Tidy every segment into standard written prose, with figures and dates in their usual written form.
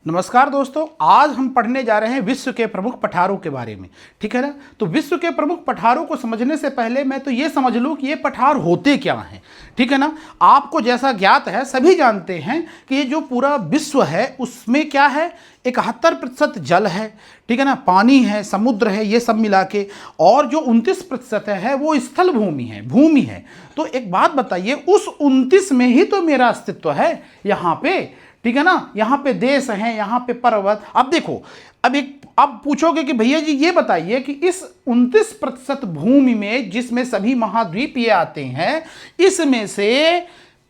नमस्कार दोस्तों, आज हम पढ़ने जा रहे हैं विश्व के प्रमुख पठारों के बारे में। ठीक है ना। तो विश्व के प्रमुख पठारों को समझने से पहले मैं तो ये समझ लूँ कि ये पठार होते क्या हैं। ठीक है ना। आपको जैसा ज्ञात है, सभी जानते हैं कि ये जो पूरा विश्व है उसमें क्या है, 71% जल है। ठीक है ना, पानी है, समुद्र है, ये सब मिला के। और जो 29% है वो स्थल भूमि है, भूमि है। तो एक बात बताइए, उस 29 में ही तो मेरा अस्तित्व है यहाँ पे। ठीक है ना, यहाँ पे देश हैं, यहाँ पे पर्वत। अब देखो, अब पूछोगे कि भैया जी ये बताइए कि इस 29% भूमि में जिसमें सभी महाद्वीप ये आते हैं, इसमें से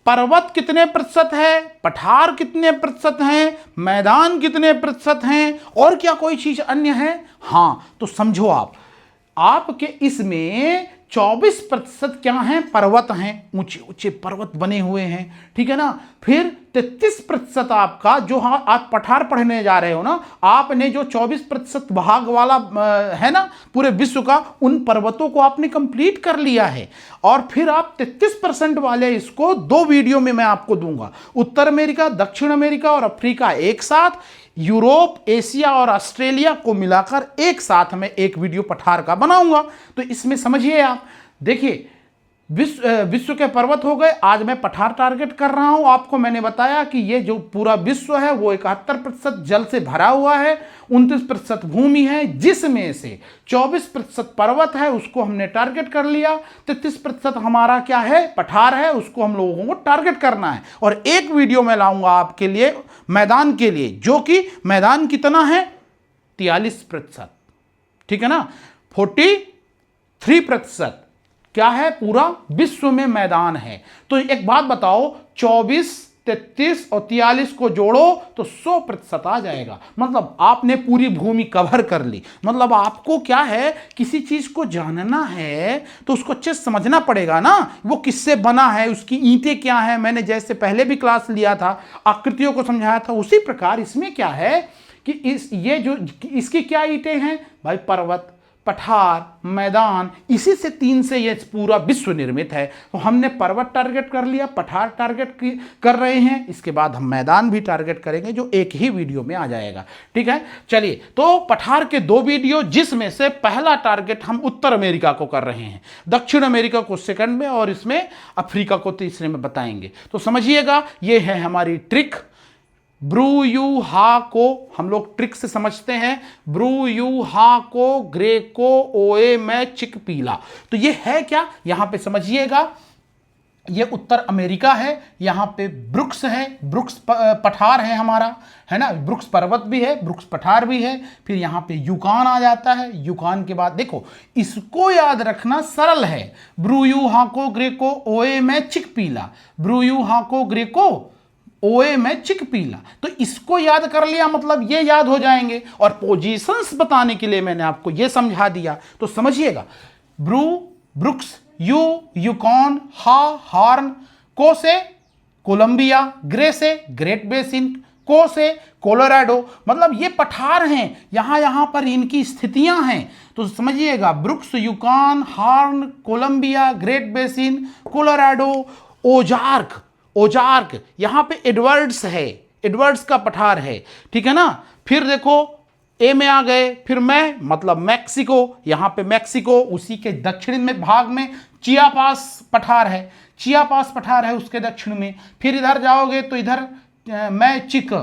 पर्वत कितने प्रतिशत है, पठार कितने प्रतिशत हैं, मैदान कितने प्रतिशत हैं, और क्या कोई चीज अन्य है? हाँ, तो समझो आपके इसमें 24% क्या हैं, पर्वत हैं, ऊंचे ऊंचे पर्वत बने हुए हैं। ठीक है ना। फिर 33% आपका जो, हाँ आप पठार पढ़ने जा रहे हो ना, आपने जो 24% भाग वाला है ना पूरे विश्व का, उन पर्वतों को आपने कंप्लीट कर लिया है। और फिर आप 33% वाले इसको 2 वीडियो में मैं आपको दूंगा। उत्तर अमेरिका, दक्षिण अमेरिका और अफ्रीका एक साथ, यूरोप, एशिया और ऑस्ट्रेलिया को मिलाकर एक साथ में एक वीडियो पठार का बनाऊंगा। तो इसमें समझिए आप, देखिए विश्व के पर्वत हो गए, आज मैं पठार टारगेट कर रहा हूं। आपको मैंने बताया कि ये जो पूरा विश्व है वो 71% जल से भरा हुआ है, 29% भूमि है, जिसमें से 24% पर्वत है, उसको हमने टारगेट कर लिया। 33% हमारा क्या है, पठार है, उसको हम लोगों को टारगेट करना है। और एक वीडियो में लाऊंगा आपके लिए मैदान के लिए, जो कि मैदान कितना है, 43%। ठीक है ना, 43% क्या है, पूरा विश्व में मैदान है। तो एक बात बताओ, 24, 33 और 43 को जोड़ो तो 100% आ जाएगा। मतलब आपने पूरी भूमि कवर कर ली। मतलब आपको क्या है, किसी चीज को जानना है तो उसको अच्छे से समझना पड़ेगा ना, वो किससे बना है, उसकी ईंटें क्या है। मैंने जैसे पहले भी क्लास लिया था, आकृतियों को समझाया था, उसी प्रकार इसमें क्या है कि इसकी क्या ईंटें हैं भाई, पर्वत, पठार, मैदान, इसी से 3 से ये पूरा विश्व निर्मित है। तो हमने पर्वत टारगेट कर लिया, पठार टारगेट कर रहे हैं, इसके बाद हम मैदान भी टारगेट करेंगे, जो एक ही वीडियो में आ जाएगा। ठीक है, चलिए। तो पठार के 2 वीडियो, जिसमें से पहला टारगेट हम उत्तर अमेरिका को कर रहे हैं, दक्षिण अमेरिका को सेकंड में, और इसमें अफ्रीका को तीसरे में बताएंगे। तो समझिएगा, ये है हमारी ट्रिक। ब्रू यू हा को हम लोग ट्रिक से समझते हैं। ब्रू यू हा को ग्रेको ओए में चिक पीला। तो ये है क्या, यहां पे समझिएगा, ये उत्तर अमेरिका है, यहां पे ब्रुक्स है, ब्रुक्स पठार है हमारा, है ना, ब्रुक्स पर्वत भी है, ब्रुक्स पठार भी है। फिर यहां पे यूकान आ जाता है। यूकान के बाद देखो, इसको याद रखना सरल है, ब्रू यू हा को ग्रेको ओए में चिक पीला, ब्रू यू हा को ग्रेको ओए में चिक पीला। तो इसको याद कर लिया, मतलब ये याद हो जाएंगे। और पोजीशंस बताने के लिए मैंने आपको ये समझा दिया। तो समझिएगा, ब्रू, ब्रुक्स, यूकॉन, हॉर्न, को से कोलंबिया, ग्रे से ग्रेट बेसिन, को से कोलोराडो। मतलब ये पठार हैं, यहां पर इनकी स्थितियां हैं। तो समझिएगा, Brooks, Yukon, Horn, Columbia, Great Basin, Colorado, Ozark, यहां पे एडवर्ड्स है, एडवर्ड्स का पठार है। ठीक है ना। फिर देखो, ए में आ गए, फिर मैं मतलब मैक्सिको, यहां पे मैक्सिको, उसी के दक्षिण में भाग में चियापास पठार है, चियापास पठार है उसके दक्षिण में। फिर इधर जाओगे तो इधर मैं चिक,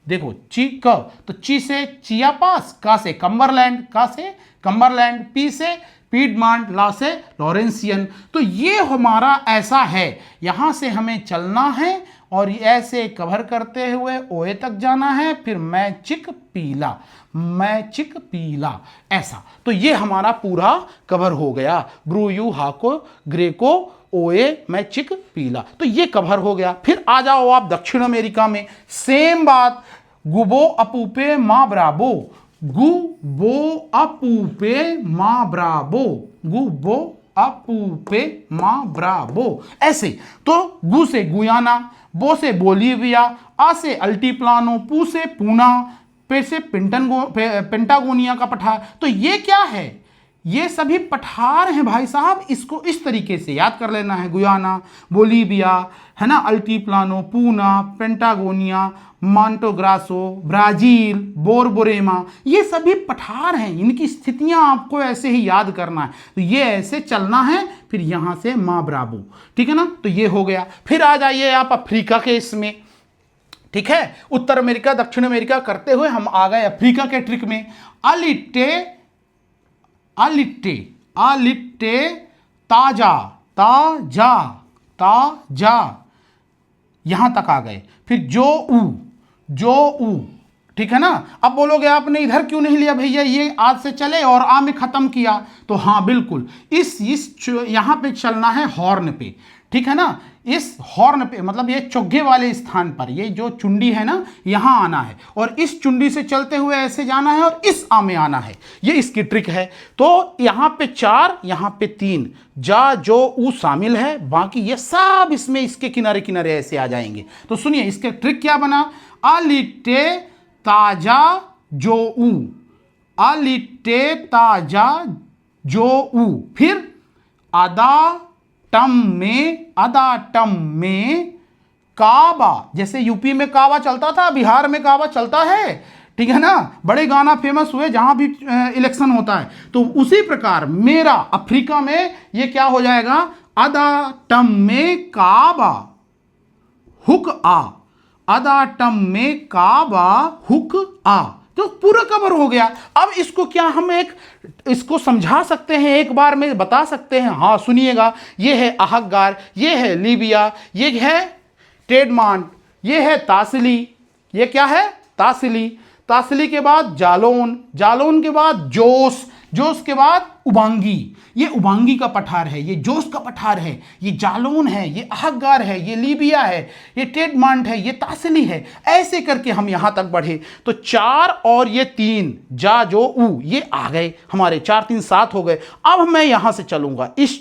देखो चिक, तो ची से चियापास, का से कम्बरलैंड, का से कम्बरलैंड, पी से पीडमांट, ला से लॉरेंसियन। तो ये हमारा ऐसा है, यहां से हमें चलना है और ऐसे कवर करते हुए ओए तक जाना है, फिर मैचिक पीला, मैचिक पीला, ऐसा। तो ये हमारा पूरा कवर हो गया, ब्रू यू हाको ग्रेको ओए मैचिक पीला। तो ये कवर हो गया। फिर आ जाओ आप दक्षिण अमेरिका में, सेम बात, गुबो अपूपे मा ब्राबो, गु बो अपूपे मा ब्राबो, गु बो अपूपे मा ब्राबो, ऐसे। तो गु से गुयाना, बो से बोलीविया, आ से अल्टीप्लानो, पू से पूना, पे से पेंटागोनिया का पठार। तो ये क्या है, ये सभी पठार हैं भाई साहब। इसको इस तरीके से याद कर लेना है, गुयाना, बोलीविया, है ना, अल्टीप्लानो, पूना, पेंटागोनिया मांटो ग्रासो, ब्राजील, बोरबोरेमा, ये सभी पठार हैं। इनकी स्थितियां आपको ऐसे ही याद करना है। तो ये ऐसे चलना है, फिर यहां से मा ब्राबो, ठीक है ना। तो ये हो गया। फिर आ जाइए आप अफ्रीका के इसमें, ठीक है। उत्तर अमेरिका, दक्षिण अमेरिका करते हुए हम आ गए अफ्रीका के ट्रिक में। अलिट्टे, अलिट्टे, अलिट्टे, ताजा, ताजा, ताजा, यहां तक आ गए। फिर जो ऊ, जो ऊ, ठीक है ना। अब बोलोगे आपने इधर क्यों नहीं लिया भैया, ये आज से चले और आ में खत्म किया। तो हाँ बिल्कुल, इस यहां पे चलना है हॉर्न पे, ठीक है ना। इस हॉर्न पे मतलब ये चोगे वाले स्थान पर, ये जो चुंडी है ना, यहां आना है और इस चुंडी से चलते हुए ऐसे जाना है और इस आ में आना है। ये इसकी ट्रिक है। तो यहां पे 4, यहां पे 3, जा जो ऊ शामिल है, बाकी ये सब इसमें इसके किनारे किनारे ऐसे आ जाएंगे। तो सुनिए इसके ट्रिक क्या बना। अलिट्टे ताजा जो ऊ, अलिट्टे ताजा जो ऊ, फिर अदा टम में, अदा टम में काबा, जैसे यूपी में काबा चलता था, बिहार में काबा चलता है, ठीक है ना। बड़े गाना फेमस हुए जहां भी इलेक्शन होता है। तो उसी प्रकार मेरा अफ्रीका में ये क्या हो जाएगा, अदा टम में काबा हुक आ, अदा टम में काबा हुक आ। तो पूरा कवर हो गया। अब इसको क्या हम इसको समझा सकते हैं, एक बार में बता सकते हैं। हाँ सुनिएगा, ये है अहग्गार, ये है लीबिया, ये है टेडमांट, ये है तासली, ये क्या है तासली, तासली के बाद जालोन, जालोन के बाद जोस, जोस के बाद उबांगी, ये उबांगी का पठार है, ये जोस का पठार है, ये जालोन है, ये अहग्गार है, ये लीबिया है, ये टेडमांट है, ये तासली है। ऐसे करके हम यहां तक बढ़े। तो 4 और ये 3 जा जो ऊ, ये आ गए हमारे। 4 3 7 हो गए। अब मैं यहां से चलूंगा, इस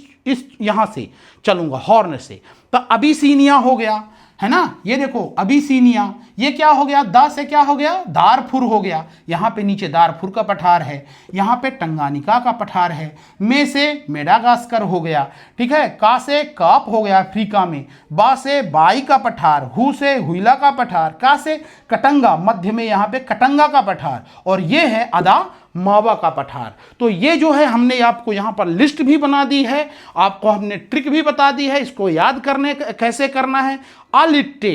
यहां से चलूंगा हॉर्न से। तो अबिसिनिया हो गया, है ना। ये देखो अबिसिनिया, ये क्या हो गया, दा से क्या हो गया, दारफुर हो गया। यहां पे नीचे दारफुर का पठार है, यहां पे टंगानिका का पठार है। में से मेडागास्कर हो गया, ठीक है। का से काप हो गया अफ्रीका में। बा से बाई का पठार, हु से हुइला का पठार, का से कटंगा, मध्य में यहां पे कटंगा का पठार, और ये है अदा मावा का पठार। तो ये जो है हमने आपको यहाँ पर लिस्ट भी बना दी है, आपको हमने ट्रिक भी बता दी है, इसको याद करने कैसे करना है। अलिट्टे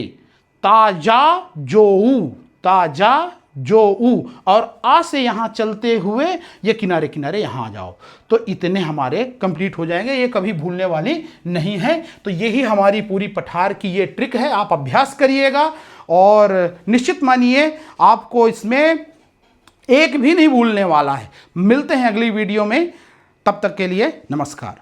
ताजा जो ऊ, ताजा जो ऊ, और आ से यहाँ चलते हुए ये किनारे किनारे यहाँ आ जाओ। तो इतने हमारे कंप्लीट हो जाएंगे, ये कभी भूलने वाली नहीं है। तो यही हमारी पूरी पठार की ये ट्रिक है। आप अभ्यास करिएगा और निश्चित मानिए आपको इसमें एक भी नहीं भूलने वाला है। मिलते हैं अगली वीडियो में, तब तक के लिए नमस्कार।